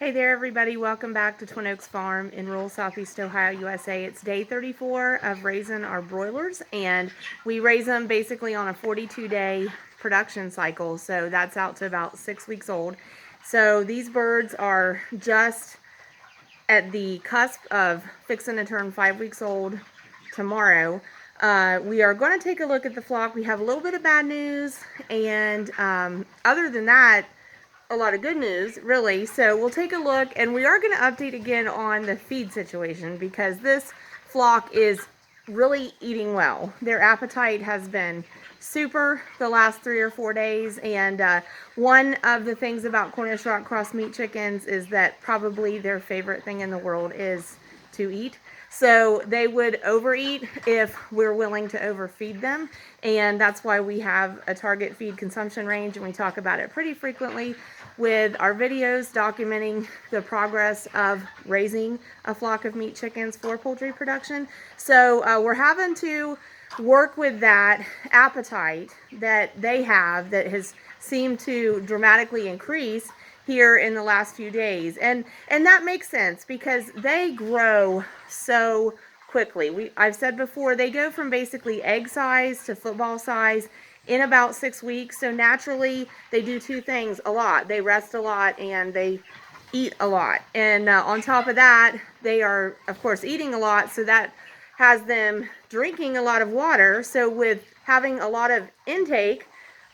Hey there everybody, welcome back to Twin Oaks Farm in rural Southeast Ohio, USA. It's day 34 of raising our broilers, and we raise them basically on a 42-day production cycle, so that's out to about 6 weeks old. So these birds are just at the cusp of fixing to turn 5 weeks old tomorrow. We are going to take a look at the flock. We have a little bit of bad news, and other than that, a lot of good news, really. So we'll take a look, and we are going to update again on the feed situation because this flock is really eating well. Their appetite has been super the last 3 or 4 days, and one of the things about Cornish rock cross meat chickens is that probably their favorite thing in the world is to eat. So they would overeat if we're willing to overfeed them, and that's why we have a target feed consumption range, and we talk about it pretty frequently with our videos documenting the progress of raising a flock of meat chickens for poultry production. So we're having to work with that appetite that they have that has seemed to dramatically increase here in the last few days, and that makes sense because they grow so quickly. I've said before, they go from basically egg size to football size in about 6 weeks. So naturally they do two things a lot: they rest a lot and they eat a lot, and on top of that they are of course eating a lot, so that has them drinking a lot of water. So with having a lot of intake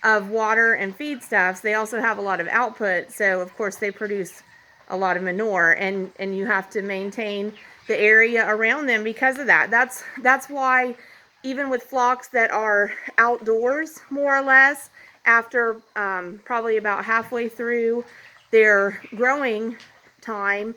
of water and feedstuffs, they also have a lot of output, so of course they produce a lot of manure, and you have to maintain the area around them because of that. That's why even with flocks that are outdoors more or less, after probably about halfway through their growing time,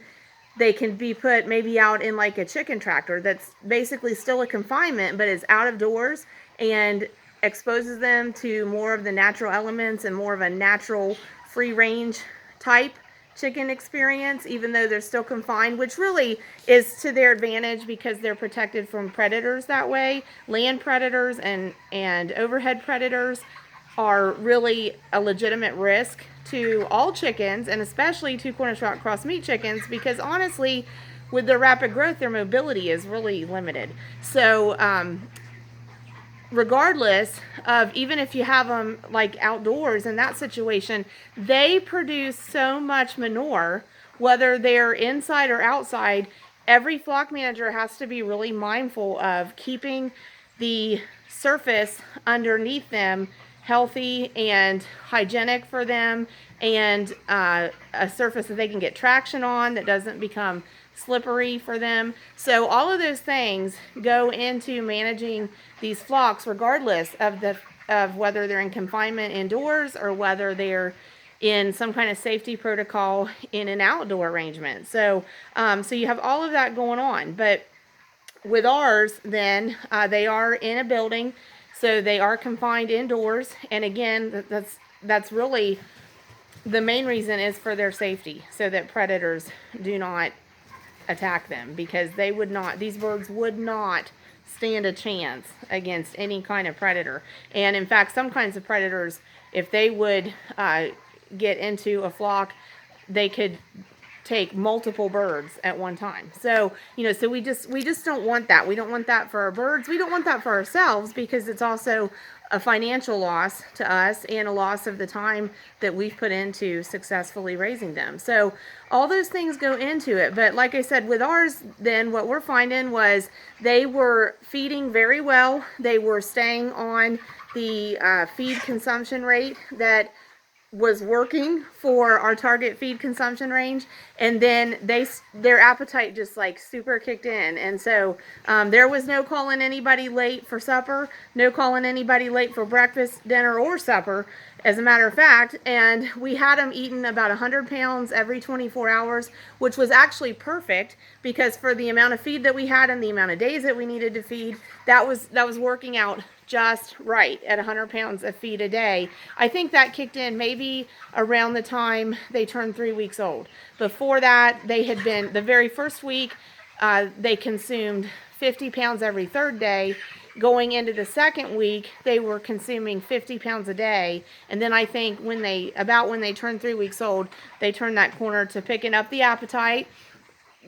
they can be put maybe out in like a chicken tractor that's basically still a confinement but is out of doors and exposes them to more of the natural elements and more of a natural free range type chicken experience, even though they're still confined, which really is to their advantage because they're protected from predators that way. Land predators and overhead predators are really a legitimate risk to all chickens, and especially to Cornish rock cross meat chickens, because honestly, with their rapid growth, their mobility is really limited. So regardless of, even if you have them like outdoors in that situation, they produce so much manure, whether they're inside or outside. Every flock manager has to be really mindful of keeping the surface underneath them healthy and hygienic for them, and a surface that they can get traction on that doesn't become slippery for them. So all of those things go into managing these flocks, regardless of whether they're in confinement indoors or whether they're in some kind of safety protocol in an outdoor arrangement. So so you have all of that going on. But with ours, then they are in a building, so they are confined indoors, and again, that's really the main reason is for their safety, so that predators do not attack them, because they would not, these birds would not stand a chance against any kind of predator. And in fact, some kinds of predators, if they would get into a flock, they could take multiple birds at one time. So so we just don't want that. We don't want that for our birds. We don't want that for ourselves, because it's also a financial loss to us and a loss of the time that we've put into successfully raising them. So all those things go into it. But like I said, with ours, then what we're finding was they were feeding very well. They were staying on the feed consumption rate that was working for our target feed consumption range, and then their appetite just like super kicked in. And so there was no calling anybody late for supper, no calling anybody late for breakfast, dinner, or supper, as a matter of fact. And we had them eating about 100 pounds every 24 hours, which was actually perfect, because for the amount of feed that we had and the amount of days that we needed to feed, that was working out just right at 100 pounds of feed a day. I think that kicked in maybe around the time they turned 3 weeks old. Before that, they had been, the very first week, they consumed 50 pounds every third day, going into the second week, they were consuming 50 pounds a day. And then I think when they turn 3 weeks old, they turn that corner to picking up the appetite.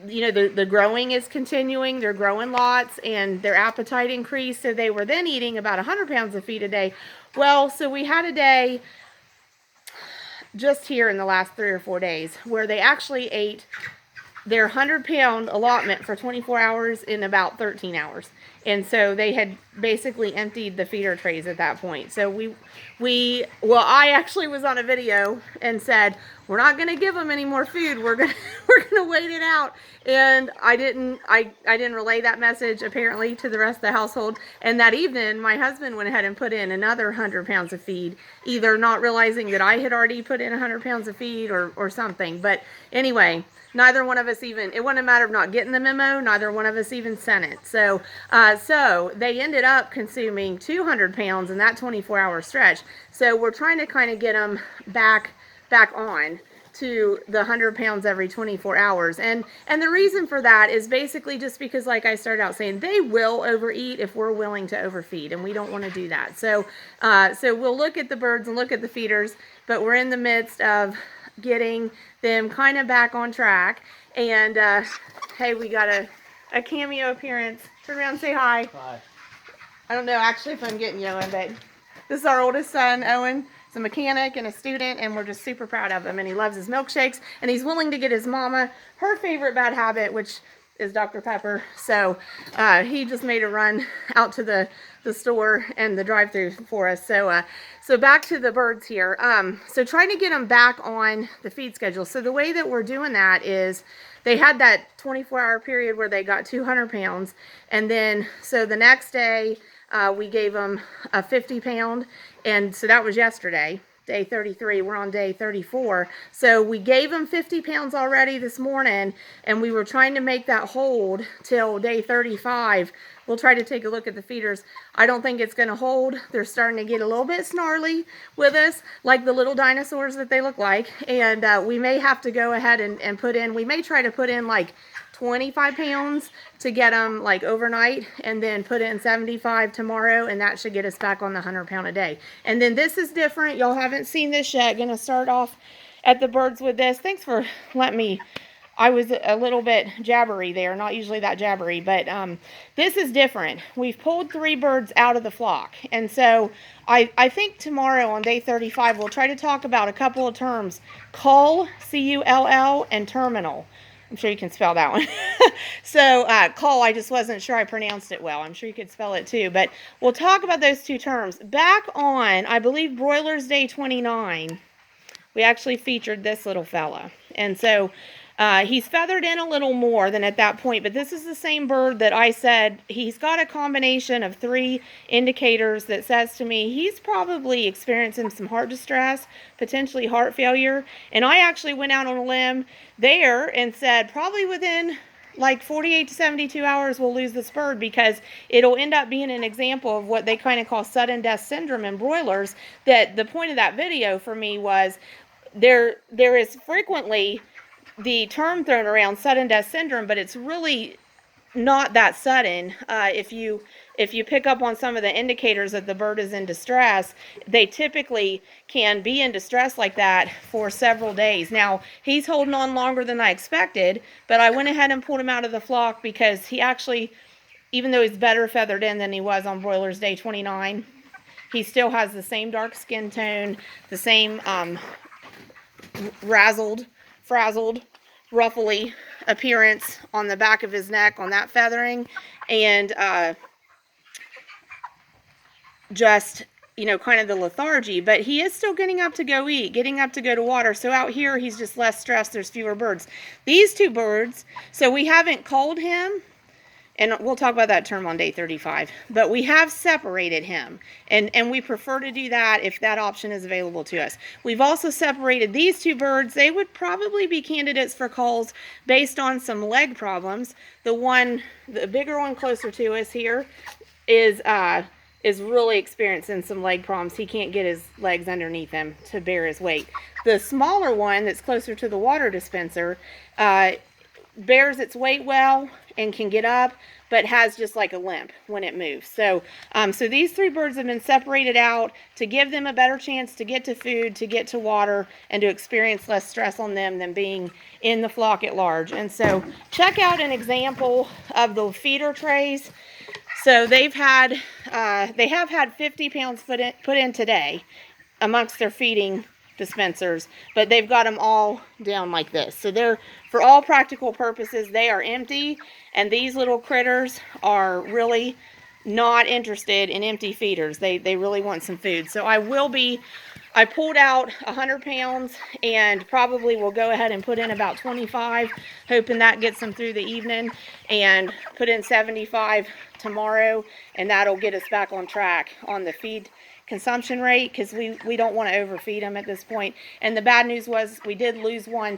You know, the growing is continuing. They're growing lots and their appetite increased. So they were then eating about 100 pounds of feed a day. Well, so we had a day just here in the last 3 or 4 days where they actually ate their 100-pound allotment for 24 hours in about 13 hours. And so they had basically emptied the feeder trays at that point. So I actually was on a video and said, we're not going to give them any more food. We're going to wait it out. And I didn't relay that message apparently to the rest of the household. And that evening, my husband went ahead and put in another 100 pounds of feed, either not realizing that I had already put in 100 pounds of feed or something. But anyway, neither one of us it wasn't a matter of not getting the memo, neither one of us even sent it. So they ended up consuming 200 pounds in that 24-hour stretch. So we're trying to kind of get them back on to the 100 pounds every 24 hours. And the reason for that is basically just because, like I started out saying, they will overeat if we're willing to overfeed, and we don't want to do that. So we'll look at the birds and look at the feeders, but we're in the midst of getting them kind of back on track. And hey, we got a cameo appearance. Turn around and say hi. Hi. I don't know actually if I'm getting you, Owen, but this is our oldest son, Owen. He's a mechanic and a student, and we're just super proud of him. And he loves his milkshakes, and he's willing to get his mama her favorite bad habit, which is Dr. Pepper. So he just made a run out to the store and the drive-thru for us. So back to the birds here. So trying to get them back on the feed schedule. So the way that we're doing that is they had that 24-hour period where they got 200 pounds. And then, so the next day, we gave them a 50-pound. And so that was yesterday, day 33. We're on day 34. So we gave them 50 pounds already this morning, and we were trying to make that hold till day 35. We'll try to take a look at the feeders. I don't think it's going to hold. They're starting to get a little bit snarly with us, like the little dinosaurs that they look like. And we may have to go ahead and put in, we may try to put in like 25 pounds to get them like overnight, and then put in 75 tomorrow, and that should get us back on the 100 pound a day. And then this is different. Y'all haven't seen this yet. Gonna start off at the birds with this. Thanks for letting me. I was a little bit jabbery there, not usually that jabbery, but this is different. We've pulled 3 birds out of the flock. And so I think tomorrow on day 35, we'll try to talk about a couple of terms: cull, C-U-L-L, and terminal. I'm sure you can spell that one. So cull, I just wasn't sure I pronounced it well. I'm sure you could spell it too. But we'll talk about those 2 terms. Back on, I believe, Broilers Day 29, we actually featured this little fella. And so he's feathered in a little more than at that point, but this is the same bird that I said he's got a combination of 3 indicators that says to me he's probably experiencing some heart distress, potentially heart failure. And I actually went out on a limb there and said probably within like 48 to 72 hours we'll lose this bird, because it'll end up being an example of what they kind of call sudden death syndrome in broilers. That the point of that video for me was there is frequently the term thrown around sudden death syndrome, but it's really not that sudden. If you pick up on some of the indicators that the bird is in distress, they typically can be in distress like that for several days. Now, he's holding on longer than I expected, but I went ahead and pulled him out of the flock because he actually, even though he's better feathered in than he was on Broilers Day 29, he still has the same dark skin tone, the same frazzled, ruffly appearance on the back of his neck on that feathering, and just, you know, kind of the lethargy. But he is still getting up to go eat, getting up to go to water. So out here he's just less stressed. There's fewer birds. These 2 birds, so we haven't culled him, and we'll talk about that term on day 35, but we have separated him, and we prefer to do that if that option is available to us. We've also separated these 2 birds. They would probably be candidates for culls based on some leg problems. The bigger one closer to us here is really experiencing some leg problems. He can't get his legs underneath him to bear his weight. The smaller one that's closer to the water dispenser, bears its weight well and can get up, but has just like a limp when it moves. So so these 3 birds have been separated out to give them a better chance to get to food, to get to water, and to experience less stress on them than being in the flock at large. And so check out an example of the feeder trays. So they have had 50 pounds put in today amongst their feeding dispensers, but they've got them all down like this. So they're, for all practical purposes, they are empty, and these little critters are really not interested in empty feeders. They really want some food. So I pulled out 100 pounds and probably will go ahead and put in about 25, hoping that gets them through the evening, and put in 75 tomorrow, and that'll get us back on track on the feed consumption rate, because we don't want to overfeed them at this point. And the bad news was we did lose one